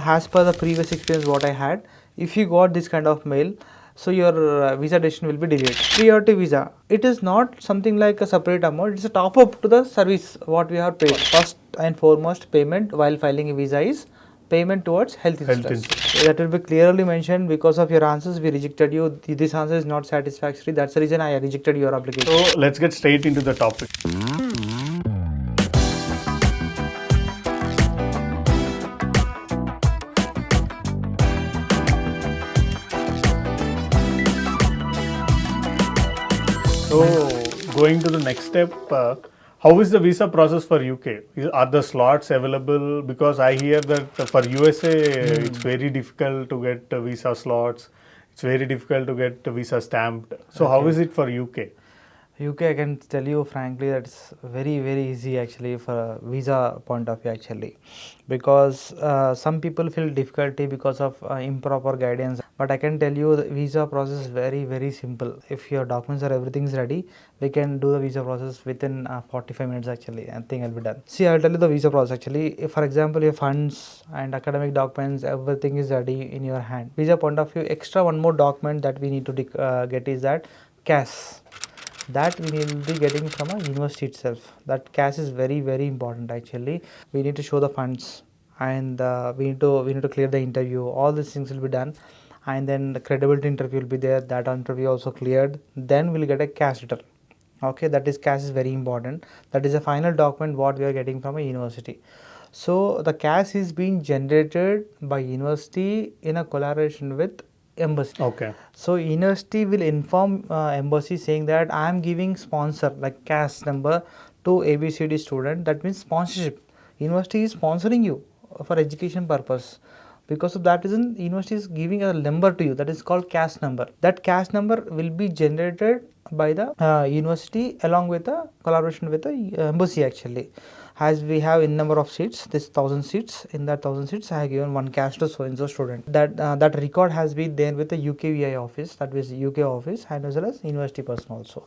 As per the previous experience what I had, if you got this kind of mail, so your visa decision will be delayed. Priority visa, it is not something like a separate amount, it's a top up to the service what we have paid. First and foremost payment while filing a visa is payment towards health insurance. That will be clearly mentioned. Because of your answers we rejected you. This answer is not satisfactory, that's the reason I rejected your application. So let's get straight into the topic. So going to the next step, how is the visa process for UK? Are the slots available? Because I hear that for USA it's very difficult to get visa slots. It's very difficult to get visa stamped. So how is it for UK? UK, I can tell you frankly that it's very easy actually for a visa point of view actually, because some people feel difficulty because of improper guidance, but I can tell you the visa process is very simple. If your documents are everything is ready, we can do the visa process within 45 minutes actually, and thing will be done. See, I'll tell you the visa process actually. If for example your funds and academic documents everything is ready in your hand, visa point of view, extra one more document that we need to get is that cash. That we will be getting from a university itself. That cash is very important actually. We need to show the funds, and we need to clear the interview. All these things will be done, and then the credibility interview will be there. That interview also cleared. Then we'll get a cash return. Okay, that is cash is very important. That is a final document what we are getting from a university. So the cash is being generated by university in a collaboration with embassy. Okay. So university will inform embassy saying that I am giving sponsor like cash number to ABCD student. That means sponsorship. University is sponsoring you for education purpose. Because of that reason, university is giving a number to you that is called cash number. That cash number will be generated by the university along with a collaboration with the embassy actually. As we have in number of seats, this 1000 seats, in that 1000 seats I have given one cash to so and so student. That record has been there with the UKVI office, that is UK office, and as well as university person also.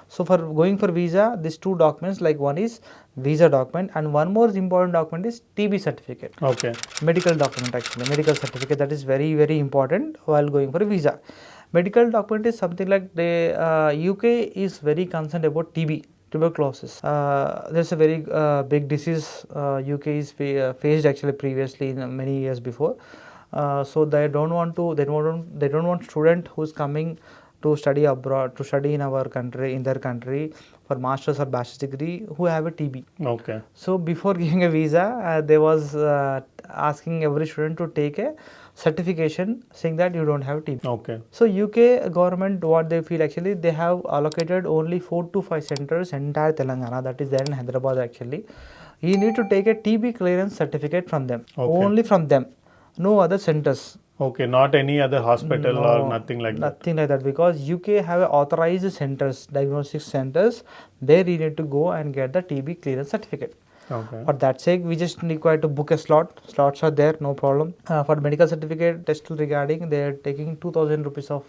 So for going for visa, these two documents, like one is visa document and one more important document is TB certificate. Okay. Medical document actually, medical certificate, that is very important while going for a visa. Medical document is something like the UK is very concerned about TB. Tuberculosis. There's a very big disease UK is faced actually previously in many years before. So they don't want student who's coming to study abroad, to study in our country, in their country for master's or bachelor's degree who have a TB. Okay. So before giving a visa, they was asking every student to take a certification saying that you don't have TB. Okay. So UK government, what they feel actually, they have allocated only 4 to 5 centers entire Telangana, that is there in Hyderabad actually. You need to take a TB clearance certificate from them. Okay. Only from them, no other centers. Okay, not any other hospital or nothing like that. Nothing like that, because UK have authorized centers, diagnostic centers. There you need to go and get the TB clearance certificate. Okay. For that sake, we just require to book a slot. Slots are there, no problem. For medical certificate test regarding, they are taking 2000 rupees of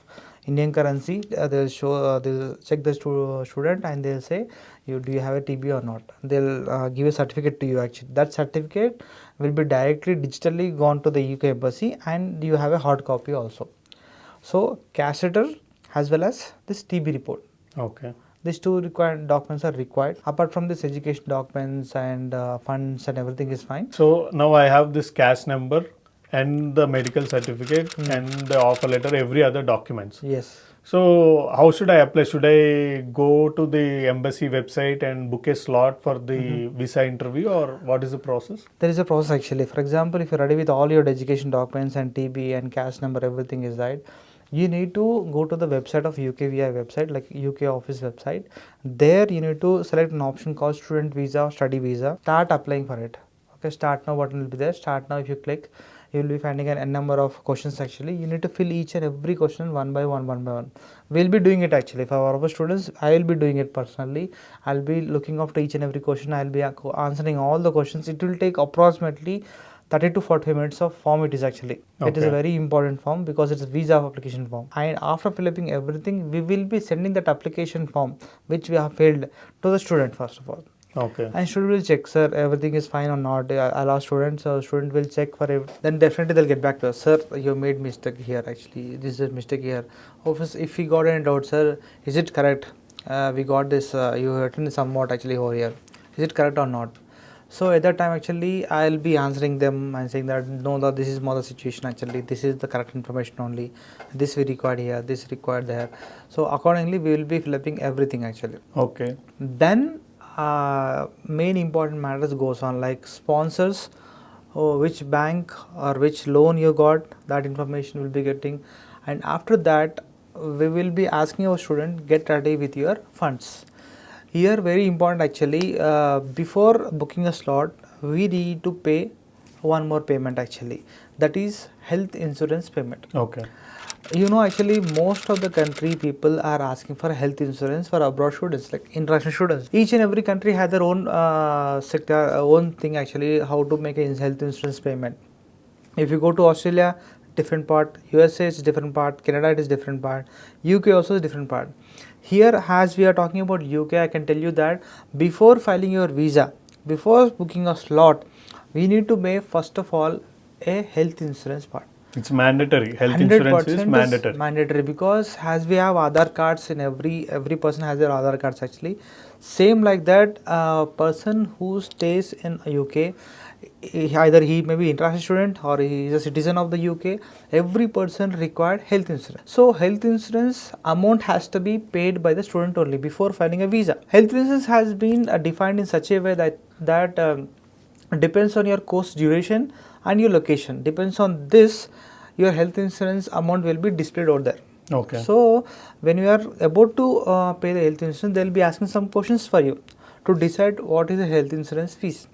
Indian currency. They'll show, they'll check the student and they'll say, do you have a TB or not? They'll give a certificate to you actually. That certificate will be directly digitally gone to the UK embassy, and you have a hard copy also. So cash letter as well as this TB report. Okay. These two required documents are required. Apart from this, education documents and funds and everything is fine. So now I have this cash number and the medical certificate and the offer letter, every other documents. Yes. So how should I apply? Should I go to the embassy website and book a slot for the visa interview, or what is the process? There is a process actually. For example, if you're ready with all your education documents and TB and cash number, everything is right, you need to go to the website of UKVI website, like UK office website. There you need to select an option called student visa or study visa. Start applying for it. Okay, start now button will be there. Start now. If you click, you will be finding a number of questions actually. You need to fill each and every question one by one. We'll be doing it actually for our students. I will be doing it personally. I'll be looking after each and every question. I'll be answering all the questions. It will take approximately 30 to 45 minutes of form it is actually. Okay. It is a very important form because it's a visa application form. And after filling everything, we will be sending that application form which we have filled to the student first of all. Okay. And student will check, sir, everything is fine or not. I'll ask student, so student will check for it. Then definitely they'll get back to us, sir, you made mistake here actually. This is a mistake here. If we got any doubt, sir, is it correct? We got this, you written somewhat actually over here. Is it correct or not? So at that time actually I'll be answering them and saying that no, this is more the situation actually. This is the correct information only. This we required here, this required there. So accordingly we will be filling everything actually. Okay. Then main important matters goes on like sponsors, which bank or which loan you got, that information will be getting, and after that we will be asking our student get ready with your funds. Here very important actually, before booking a slot we need to pay one more payment actually, that is health insurance payment. Okay. You know actually most of the country people are asking for health insurance for abroad students like international students. Each and every country has their own sector, own thing actually how to make a health insurance payment. If you go to Australia, different part, USA is different part, Canada it is different part, UK also is different part. Here as we are talking about UK, I can tell you that before filing your visa, before booking a slot, we need to make first of all a health insurance part. It's mandatory. Health insurance is mandatory. Mandatory because as we have Aadhaar cards in every person has their Aadhaar cards actually. Same like that, person who stays in UK, either he may be international student or he is a citizen of the UK, every person required health insurance. So health insurance amount has to be paid by the student only before filing a visa. Health insurance has been defined in such a way that depends on your course duration and your location. Depends on this, your health insurance amount will be displayed over there. Okay. So when you are about to pay the health insurance, they will be asking some questions for you to decide what is the health insurance fees.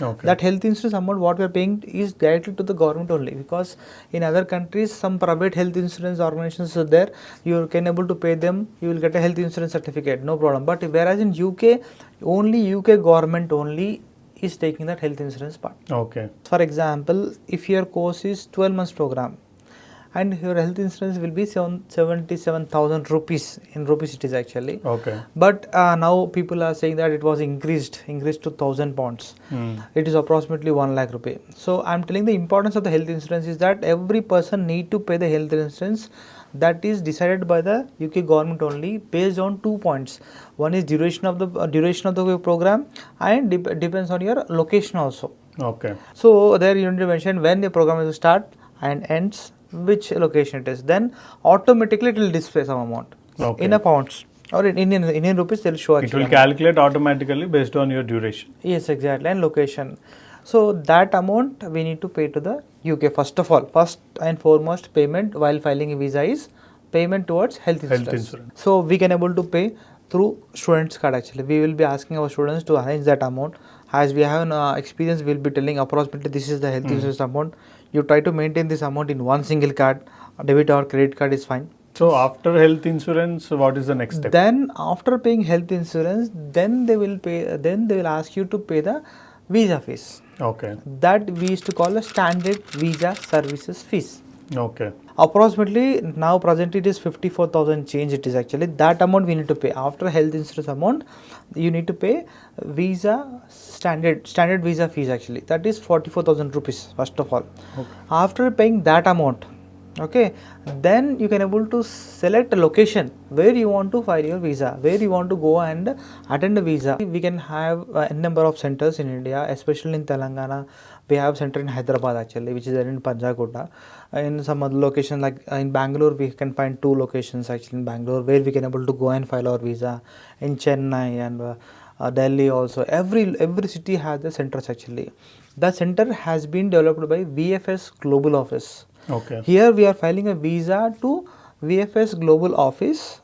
Okay. That health insurance amount what we are paying is directly to the government only, because in other countries some private health insurance organizations are there, you can able to pay them, you will get a health insurance certificate, no problem. But whereas in UK, only UK government only is taking that health insurance part. Okay. For example, if your course is 12 months program and your health insurance will be 77,000 rupees, in rupees it is actually. Okay. But now people are saying that it was increased to 1,000 pounds. It is approximately 1 lakh rupee. So I am telling the importance of the health insurance is that every person need to pay the health insurance, that is decided by the UK government only based on 2 points. One is duration of the program and depends on your location also. Okay. So there you need to mention when the program is start and ends, which location it is. Then automatically it will display some amount in a pounds or in Indian rupees. They will show. It will calculate automatically based on your duration. Yes, exactly, and location. So that amount we need to pay to the UK first of all. First and foremost payment while filing a visa is payment towards health insurance. So we can able to pay through students card actually. We will be asking our students to arrange that amount. As we have an experience, we will be telling approximately this is the health insurance amount. You try to maintain this amount in one single card, debit or credit card is fine. So after health insurance, what is the next step? Then after paying health insurance, then they will pay. Then they will ask you to pay the visa fees. Okay. That we used to call a standard visa services fees. Okay. Approximately now presently it is 54,000 change it is actually. That amount we need to pay. After health insurance amount, you need to pay visa standard visa fees actually. That is 44,000 rupees first of all. Okay. After paying that amount, okay, then you can able to select a location where you want to file your visa, where you want to go and attend the visa. We can have a number of centers in India, especially in Telangana. We have center in Hyderabad actually, which is there in Panjagutta. In some other location like in Bangalore, we can find 2 locations actually in Bangalore where we can able to go and file our visa. In Chennai and Delhi also, every city has the centers actually. The center has been developed by VFS Global Office. Okay. Here we are filing a visa to VFS Global Office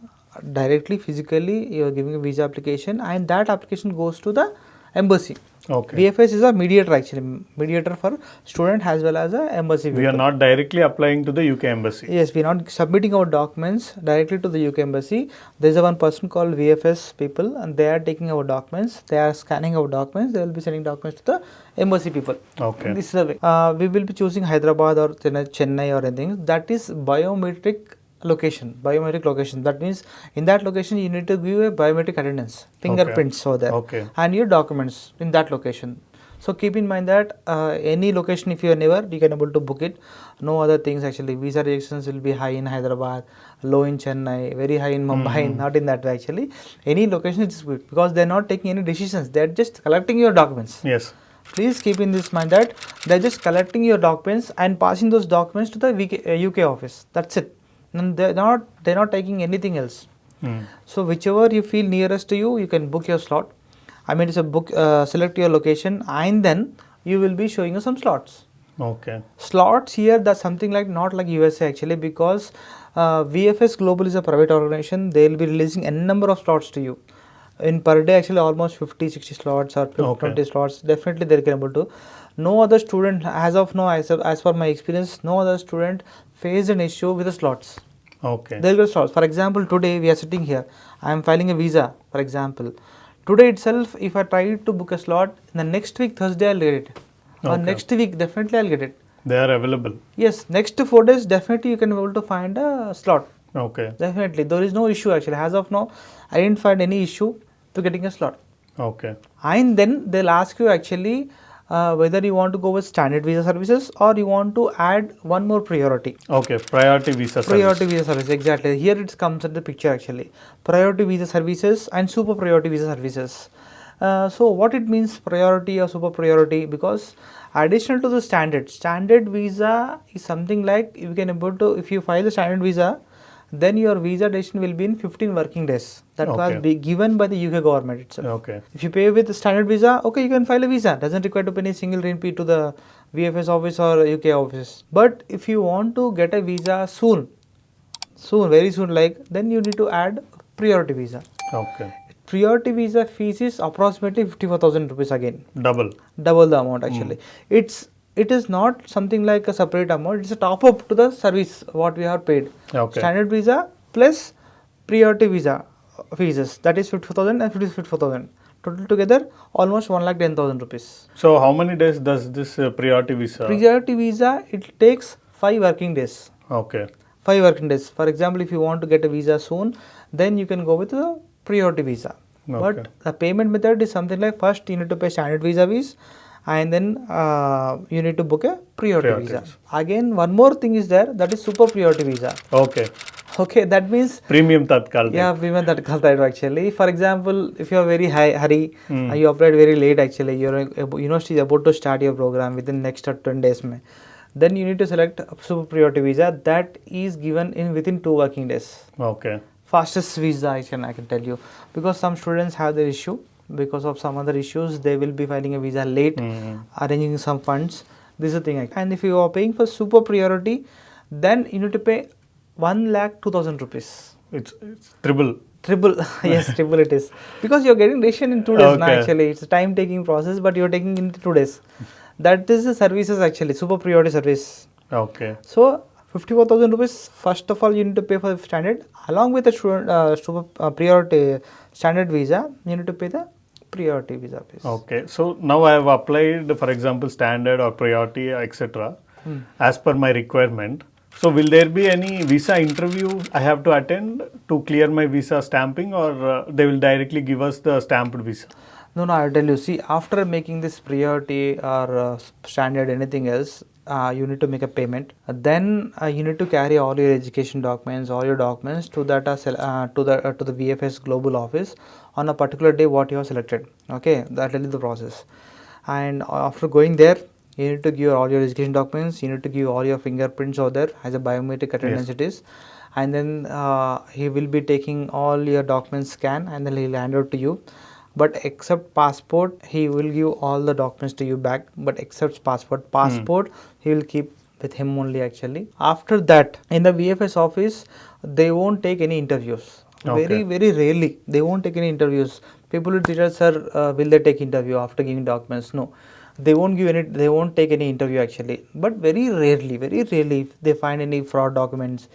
directly, physically. You are giving a visa application and that application goes to the embassy. Okay. VFS is a mediator actually, mediator for student as well as a embassy. We are not directly applying to the UK embassy. Yes, we are not submitting our documents directly to the UK embassy. There is a one person called VFS people and they are taking our documents, they are scanning our documents, they will be sending documents to the embassy people. Okay. This is the way. We will be choosing Hyderabad or Chennai or anything. That is biometric biometric location. That means in that location you need to give a biometric attendance, fingerprints over there, Okay. and your documents in that location. So keep in mind that any location, if you are never, you can able to book it. No other things actually. Visa rejections will be high in Hyderabad, low in Chennai, very high in Mumbai. Not in that way actually. Any location is good because they are not taking any decisions. They are just collecting your documents. Yes. Please keep in this mind that they are just collecting your documents and passing those documents to the UK office. That's it. And they're not taking anything else. So whichever you feel nearest to you, you can book your slot. I mean, it's a book. Select your location, and then you will be showing you some slots. Okay. Slots here, that's something like not like USA actually, because VFS Global is a private organization. They will be releasing n number of slots to you. In per day, actually, almost 50-60 slots or 20 slots. Definitely, they can able to. No other student, as of now, as per my experience, no other student faced an issue with the slots. Okay. There will be slots. For example, today we are sitting here. I am filing a visa, for example. Today itself, if I try to book a slot, in the next week, Thursday, I'll get it. Or next week, definitely I'll get it. They are available. Yes, next 4 days, definitely you can be able to find a slot. Okay. Definitely. There is no issue actually. As of now, I didn't find any issue to getting a slot. Okay. And then they'll ask you actually whether you want to go with standard visa services or you want to add one more priority. Okay. Priority visa service. Priority visa service, exactly. Here it comes at the picture actually. Priority visa services and super priority visa services. So what it means, priority or super priority, because additional to the standard visa is something like you can able to, if you file the standard visa, then your visa duration will be in 15 working days. That was given by the UK government itself. Okay. If you pay with the standard visa, okay, you can file a visa. Doesn't require to pay any single rupee to the VFS office or UK office. But if you want to get a visa soon, very soon, like, then you need to add priority visa. Okay. Priority visa fees is approximately 54,000 rupees again. Double The amount actually. It is not something like a separate amount. It's a top up to the service what we have paid. Okay. Standard visa plus priority visa fees, that is 54,000 and 54,000. Total together almost 1,10,000 rupees. So how many days does this priority visa? Priority visa, it takes 5 working days. Okay. 5 working days. For example, if you want to get a visa soon, then you can go with the priority visa. Okay. But the payment method is something like, first you need to pay standard visa fees, and then you need to book a priority visa. Again, one more thing is there, that is super priority visa. Okay, that means premium tatkal. Yeah, premium tatkal type actually. For example, if you are very hurry and you applied very late actually, your university is about to start your program within next 10 days mein, then you need to select super priority visa. That is given in within 2 working days. Okay. Fastest visa I can tell you, because some students have their issue because of some other issues. They will be filing a visa late, arranging some funds. This is the thing. And if you are paying for super priority, then you need to pay 1,02,000 rupees. It's triple. Yes, triple it is, because you are getting decision in 2 days. Now actually it's a time taking process, but you are taking in 2 days. That is the services actually, super priority service. Okay. So 54,000 rupees, first of all you need to pay for the standard, along with the student priority standard visa, you need to pay the priority visa fees. Okay, so now I have applied, for example, standard or priority, etc. As per my requirement. So will there be any visa interview I have to attend to clear my visa stamping, or they will directly give us the stamped visa? No, I'll tell you. See, after making this priority or standard anything else, you need to make a payment. Then you need to carry all your education documents, all your documents to that to the VFS Global office on a particular day what you have selected. Okay, that is the process. And after going there, you need to give all your education documents. You need to give all your fingerprints over there as a biometric attendance it is. And then he will be taking all your documents scan, and then he will hand out to you. But except passport, he will give all the documents to you back. But except passport, he will keep with him only actually. After that, in the VFS office, they won't take any interviews. Very rarely, they won't take any interviews. People will tell us, sir, will they take interview after giving documents? No, they won't give any. They won't take any interview actually. But very rarely, if they find any fraud documents,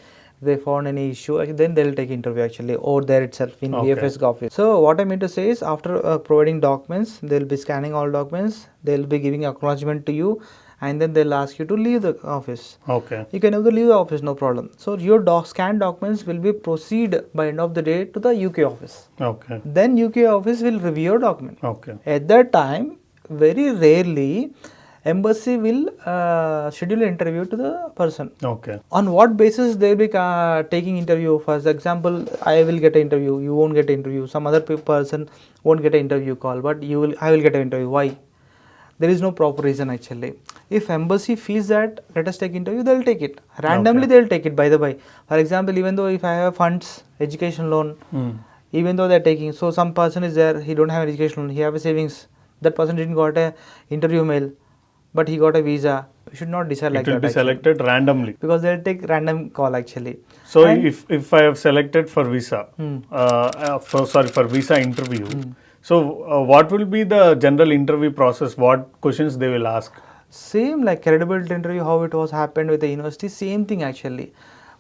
they found any issue, then they'll take interview actually over there itself in VFS office. So what I mean to say is, after providing documents, they'll be scanning all documents, they'll be giving acknowledgement to you, and then they'll ask you to leave the office. Okay. You can either leave the office, no problem. So your scanned documents will be proceed by end of the day to the UK office. Okay. Then UK office will review your document. Okay. At that time, very rarely, embassy will schedule an interview to the person. Okay. On what basis they will be taking interview? For example, I will get an interview, you won't get an interview. Some other person won't get an interview call, but I will get an interview. Why? There is no proper reason actually. If embassy feels that let us take interview, they'll take it. Randomly they'll take it, by the way. For example, even though if I have funds, education loan, even though they're taking, so some person is there, he don't have an education loan, he have a savings. That person didn't got a interview mail, but he got a visa. You should not decide like that. It will be selected randomly. Because they'll take random call actually. So if I have selected for visa, for visa interview, so what will be the general interview process? What questions they will ask? Same like credibility interview, how it was happened with the university, same thing actually.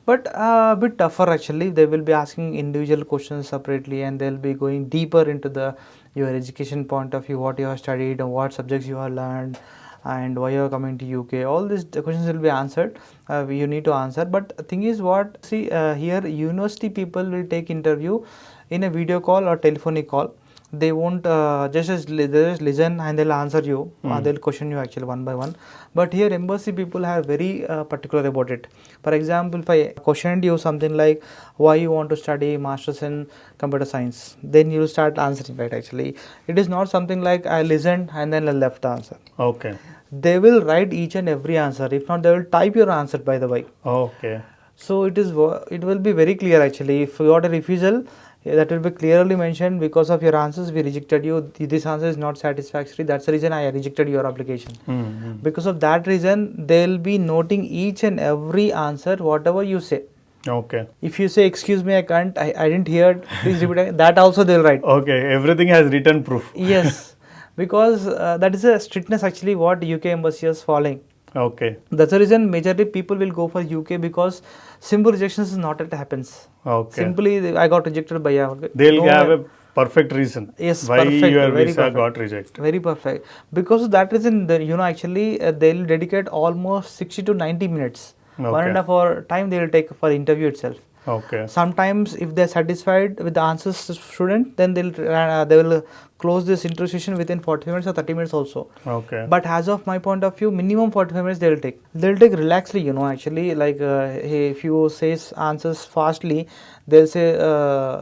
But a bit tougher actually. They will be asking individual questions separately, and they'll be going deeper into your education point of view, what you have studied and what subjects you have learned and why you are coming to UK. All these questions will be answered. You need to answer. But the thing is what, see here university people will take interview in a video call or telephonic call. They won't they just listen and they'll answer you. They'll question you actually one by one. But here embassy people are very particular about it. For example, if I questioned you something like why you want to study masters in computer science, then you'll start answering, right? Actually, it is not something like I listened and then I left the answer. Okay. They will write each and every answer. If not, they will type your answer, by the way. Okay. So it will be very clear actually. If you got a refusal, that will be clearly mentioned, because of your answers we rejected you, this answer is not satisfactory, that's the reason I rejected your application. Because of that reason they will be noting each and every answer whatever you say. Okay. If you say excuse me, I can't, I didn't hear, please repeat it, that also they will write. Okay, everything has written proof. Yes, because that is a strictness actually what UK embassy is following. Okay. That's the reason majorly people will go for UK, because simple rejections is not it happens. Okay. Simply I got rejected by they'll have a perfect reason. Yes, why perfect, your very visa perfect. got rejected. Very perfect. Because of that reason, actually they'll dedicate almost 60 to 90 minutes. Okay. 1.5 hour time they will take for the interview itself. Okay. Sometimes if they're satisfied with the answers student, then they will close this interview session within 45 minutes or 30 minutes also. Okay. But as of my point of view, minimum 45 minutes they'll take. They'll take relaxedly, actually, like hey, if you say answers fastly, they'll say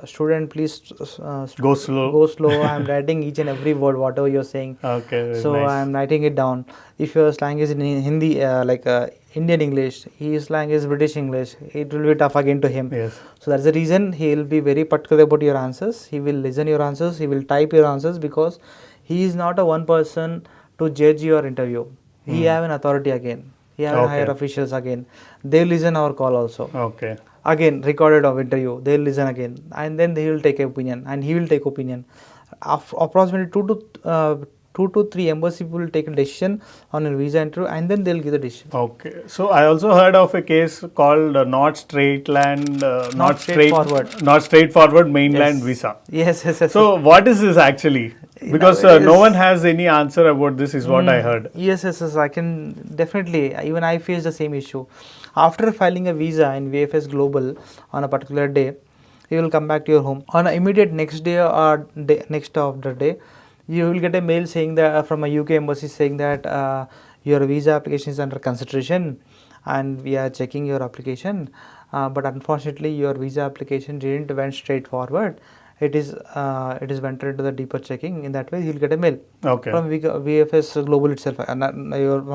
student please Go slow. Go slow. I'm writing each and every word whatever you're saying. Okay. So nice. I'm writing it down. If your slang is in Hindi, Indian English, his slang is British English, it will be tough again to him. Yes. So that's the reason he will be very particular about your answers. He will listen your answers. He will type your answers, because he is not a one person to judge your interview. He have an authority again. He have higher officials again. They listen our call also. Okay. Again, recorded of interview. They will listen again, and then they will take opinion, and he will take opinion. Approximately 2 to 3 embassy people will take a decision on a visa interview, and then they'll give the decision. Okay. So I also heard of a case called not straightforward mainland visa. Yes. So what is this actually? Because no one has any answer about this, is what I heard. Yes. I can definitely. Even I face the same issue. After filing a visa in VFS Global on a particular day, you will come back to your home. On an immediate next day or next of the day, you will get a mail saying that from a UK embassy saying that your visa application is under consideration and we are checking your application, but unfortunately your visa application didn't went straight forward. It is went into the deeper checking. In that way, you'll get a mail from VFS Global itself, from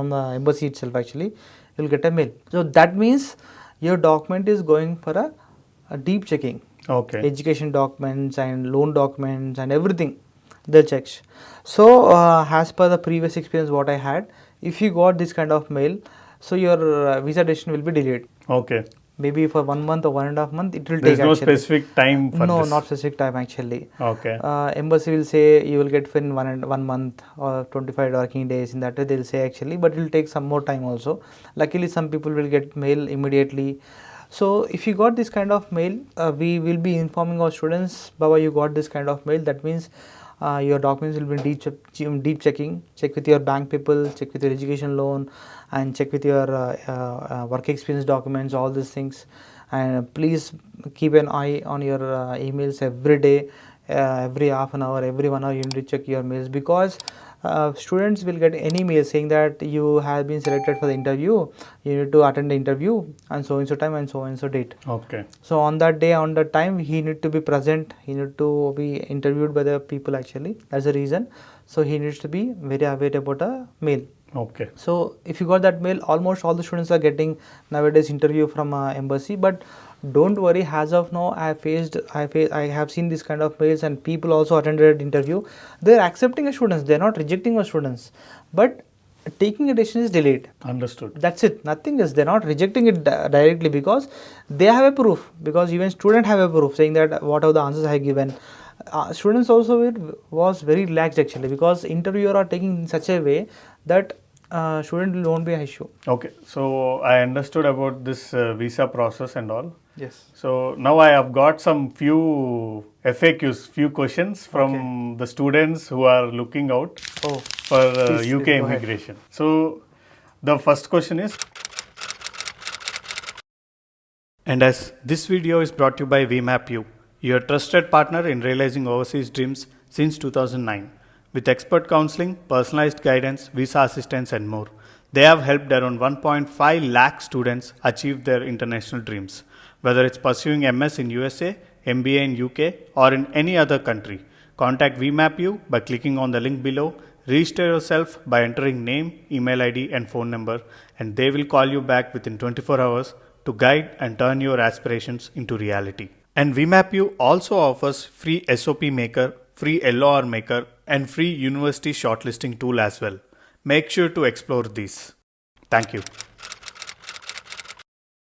the embassy itself. Actually, you'll get a mail. So that means your document is going for a deep checking. Okay. Education documents and loan documents and everything, they'll check. So as per the previous experience what I had, if you got this kind of mail, so your visa decision will be delayed. Okay. Maybe for 1 month or 1.5 months it will take. There's no specific time for this? No, not specific time actually. Okay. Embassy will say you will get in 1 month or 25 working days. In that way they'll say actually, but it will take some more time also. Luckily some people will get mail immediately. So if you got this kind of mail, we will be informing our students, Baba, you got this kind of mail. That means your documents will be deep checking. Check with your bank people, check with your education loan, and check with your work experience documents, all these things. And please keep an eye on your emails every day, every half an hour, every 1 hour you need to check your mails, because students will get any mail saying that you have been selected for the interview, you need to attend the interview and so and so time and so and so date. Okay. So on that day, on that time, he need to be present, he need to be interviewed by the people actually. That's the reason. So he needs to be very aware about a mail. Okay. So if you got that mail, almost all the students are getting nowadays interview from embassy. But don't worry, as of now, I have seen this kind of mails, and people also attended interview. They are accepting a students, they are not rejecting a students, but taking a decision is delayed. Understood. That's it, nothing else. They're not rejecting it directly, because they have a proof, because even student have a proof saying that what are the answers I have given. Students also was very relaxed actually, because interviewer are taking in such a way that student won't be an issue. Okay. So I understood about this visa process and all. Yes. So now I have got some few FAQs, few questions from the students who are looking out Oh, for please, UK go ahead. immigration. So the first question is, and as this video is brought to you by VmapU, your trusted partner in realizing overseas dreams since 2009. With expert counseling, personalized guidance, visa assistance and more, they have helped around 1.5 lakh students achieve their international dreams. Whether it's pursuing MS in USA, MBA in UK or in any other country, contact VmapU by clicking on the link below. Register yourself by entering name, email ID and phone number, and they will call you back within 24 hours to guide and turn your aspirations into reality. And VmapU also offers free SOP maker, free LOR maker and free university shortlisting tool as well. Make sure to explore these. Thank you.